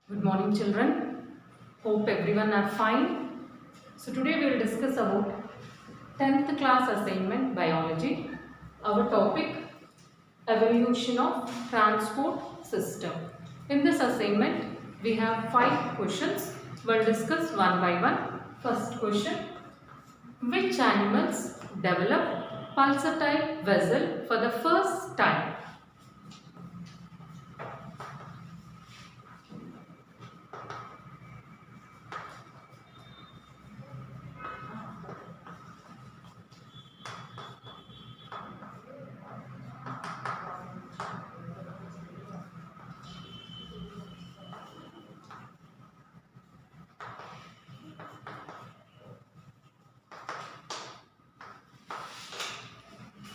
Good morning children. Hope everyone are fine. So today we will discuss about 10th class assignment biology. Our topic evolution of transport system. In this assignment we have 5 questions. We will discuss one by one. First question. Which animals develop pulsatile vessel for the first time?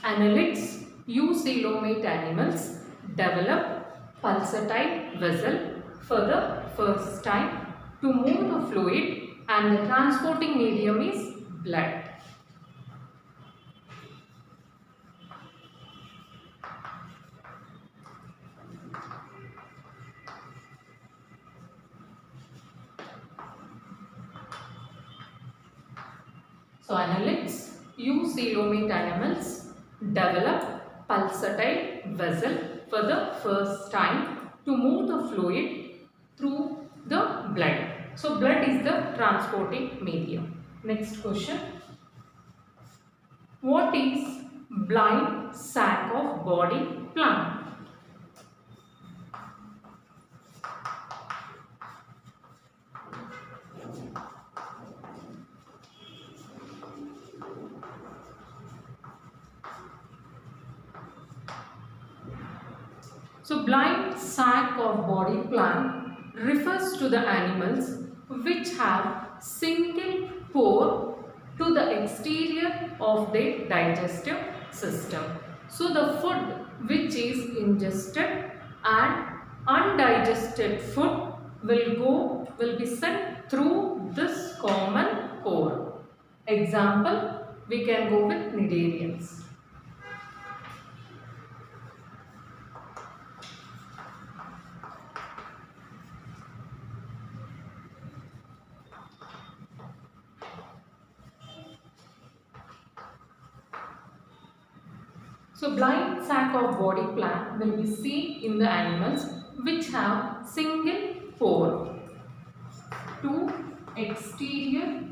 Annelids, eucoelomate animals develop pulsatile vessel for the first time to move the fluid, and the transporting medium is blood. So annelids, eucoelomate animals develop pulsatile vessel for the first time to move the fluid through the blood. So blood is the transporting medium. Next question. What is blind sac of body plant? So blind sac of body plan refers to the animals which have single pore to the exterior of their digestive system. So the food which is ingested and undigested food will be sent through this common pore. Example, we can go with cnidarians. So blind sac of body plan will be seen in the animals which have single pore to exterior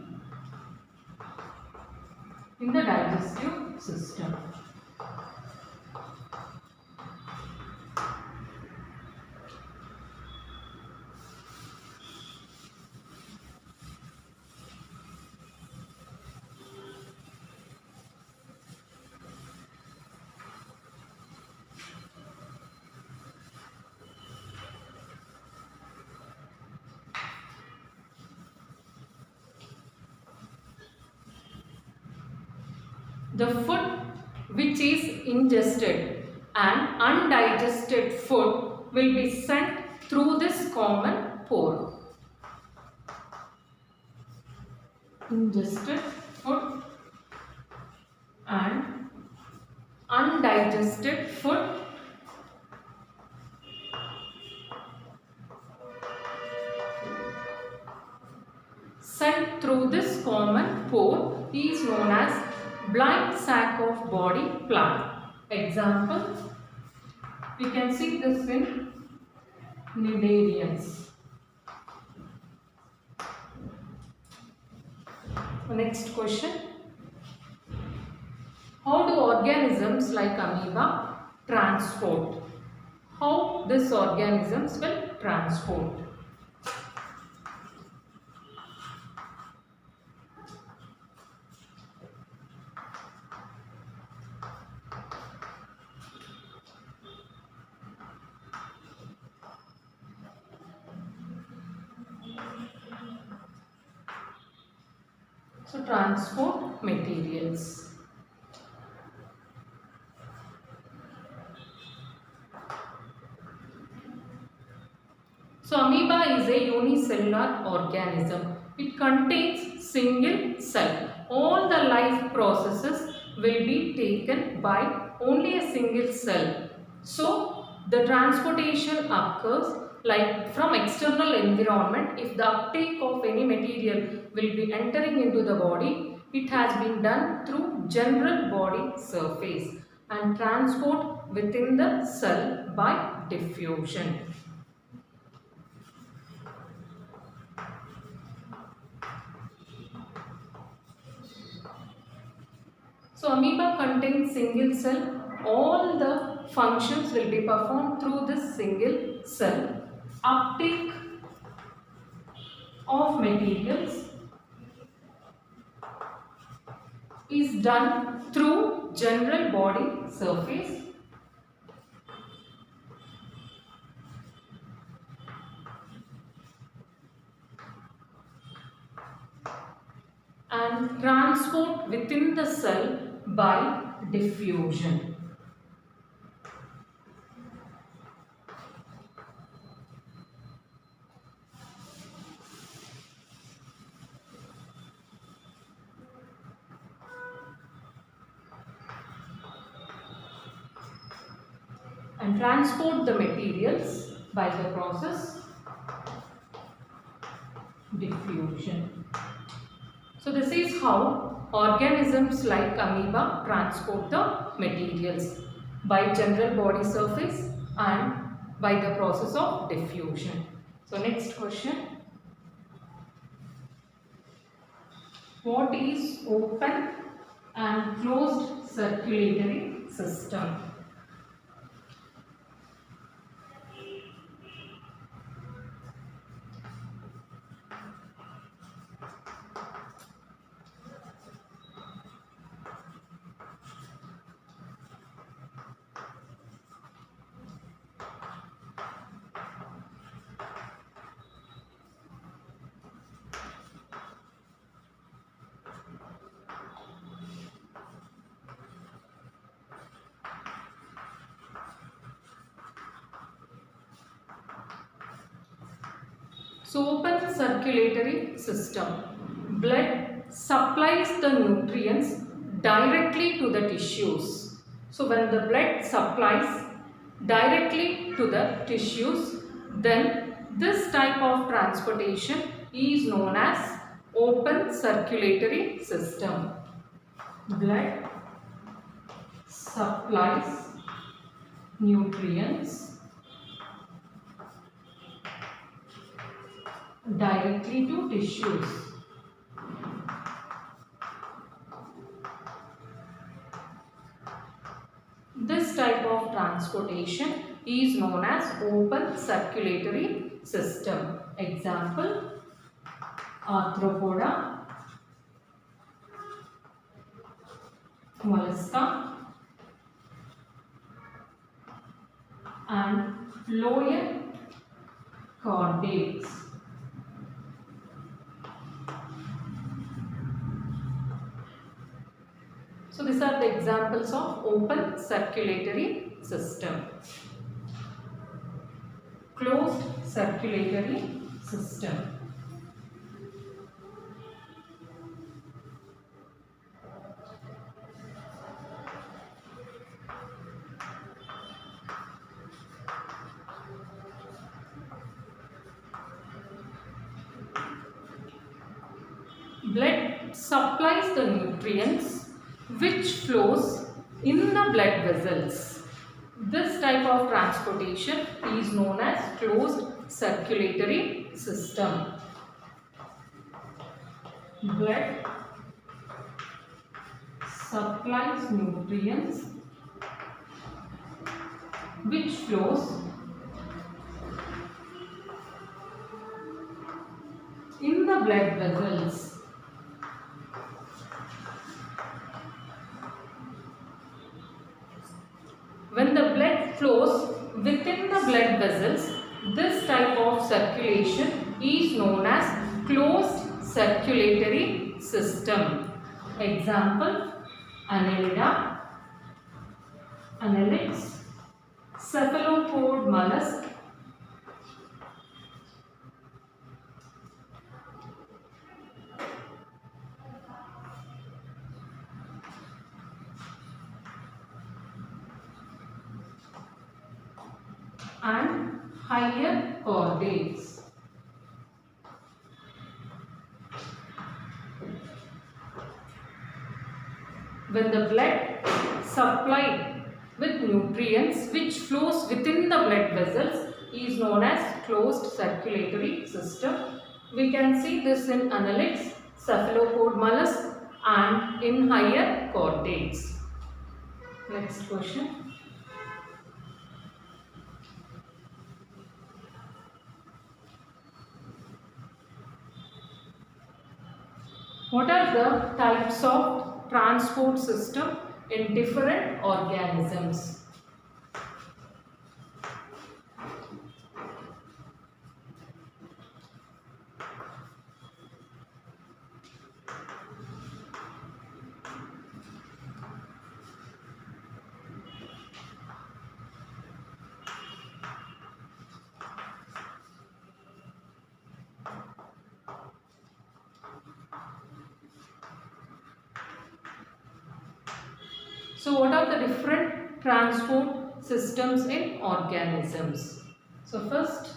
in the digestive system. The food which is ingested and undigested food will be sent through this common pore. Ingested food and undigested food sent through this common pore is known as blind sac of body plan. Example, we can see this in cnidarians. Next question. How do organisms like amoeba transport? How these organisms will transport? So transport materials. So amoeba is a unicellular organism. It contains single cell. All the life processes will be taken by only a single cell. So the transportation occurs like from external environment, if the uptake of any material will be entering into the body, it has been done through general body surface, and transport within the cell by diffusion. So amoeba contains single cell. All the functions will be performed through this single cell. Uptake of materials is done through general body surface, and transport within the cell by diffusion. And transport the materials by the process diffusion. So this is how organisms like amoeba transport the materials by general body surface and by the process of diffusion. So next question. What is open and closed circulatory system? So open circulatory system. Blood supplies the nutrients directly to the tissues. So when the blood supplies directly to the tissues, then this type of transportation is known as open circulatory system. Blood supplies nutrients directly to tissues. This type of transportation is known as open circulatory system. Example, Arthropoda, Mollusca, and lower chordates. So these are the examples of open circulatory system. Closed circulatory system. Blood supplies the nutrients which flows in the blood vessels. This type of transportation is known as closed circulatory system. Blood supplies nutrients which flows in the blood vessels. When the blood flows within the blood vessels, this type of circulation is known as closed circulatory system. Example, Annelida, Annelids, cephalopod mollusk, and higher chordates. When the blood supplied with nutrients which flows within the blood vessels is known as closed circulatory system. We can see this in annelids, cephalopod mollusks and in higher chordates. Next question. What are the types of transport system in different organisms? So what are the different transport systems in organisms? So first,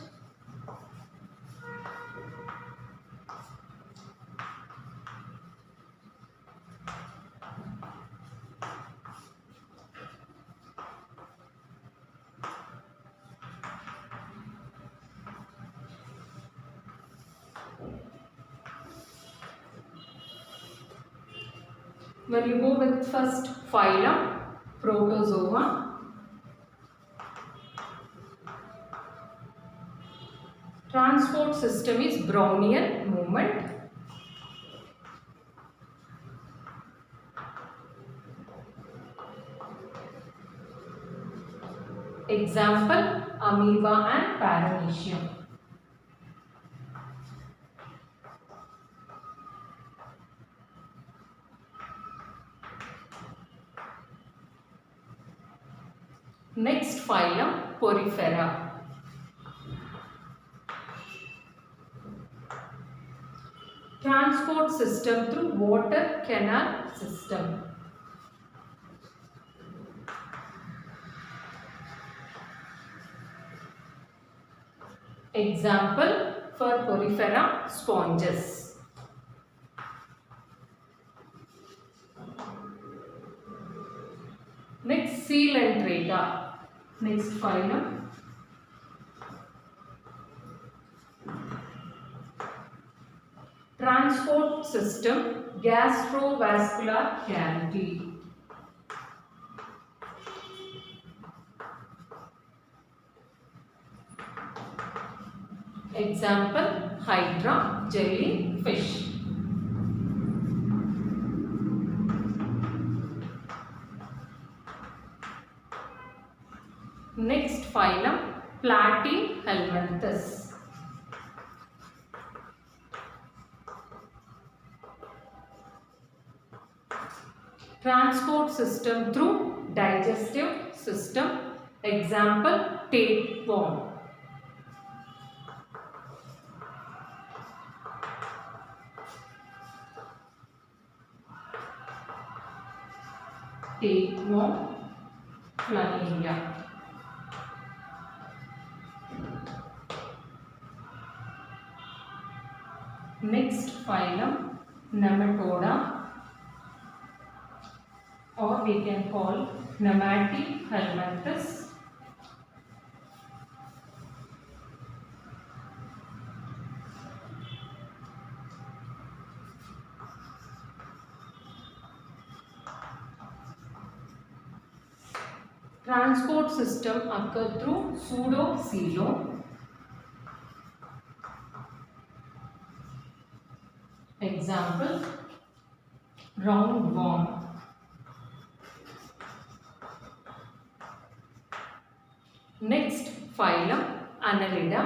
when you go with first phylum, Protozoa. Transport system is Brownian movement. Example, amoeba and paramecium. Next phylum, Porifera. Transport system through water canal system. Example for Porifera, sponges. Next, Coelenterata. Next phylum. Transport system, gastrovascular cavity. Example, Hydra, jellyfish. Next phylum, Platyhelminthes. Transport system through digestive system. Example, tapeworm. Tapeworm, Planaria. Next phylum, Nematoda, or we can call Nematyhelminthes. Transport system occur through pseudocoelom. Example, roundworm. Next phylum, Annelida.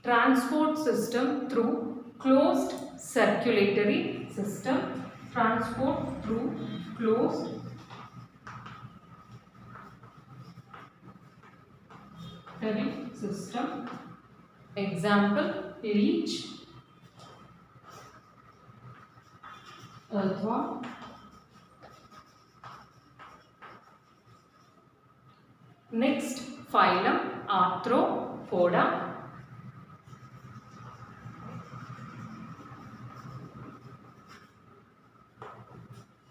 Transport system through closed circulatory system. Transport through closed circulatory system. Example, leech, earthworm. phylum Arthropoda.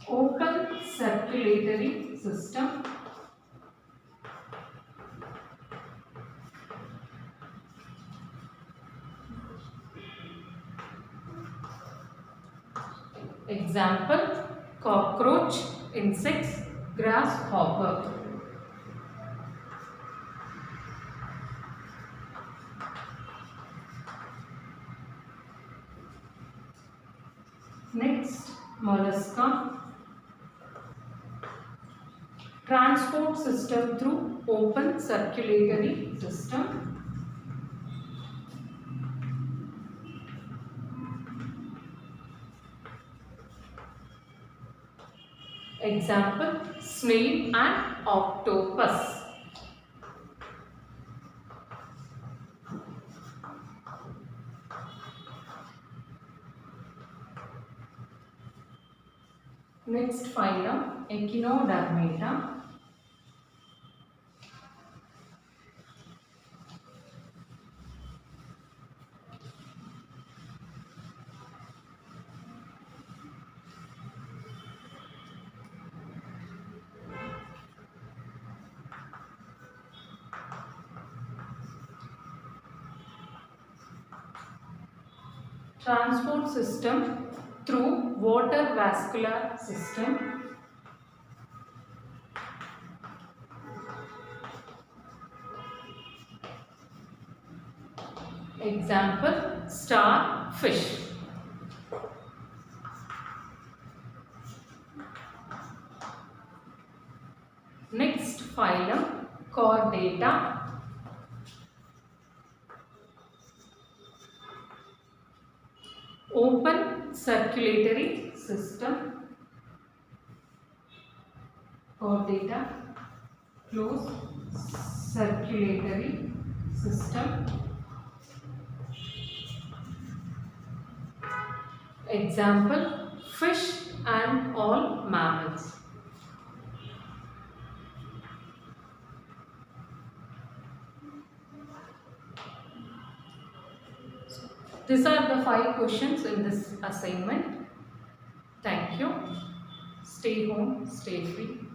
Open circulatory system. Example, cockroach, insects, grasshopper. Next, mollusca. Transport system through open circulatory system. Example, snail and octopus. Next phylum, Echinodermata. Transport system through water vascular system. Example, starfish. Next phylum, Chordata. Open circulatory system. Chordata, closed circulatory system. Example, fish and all mammals. These are the 5 questions in this assignment. Thank you. Stay home, stay free.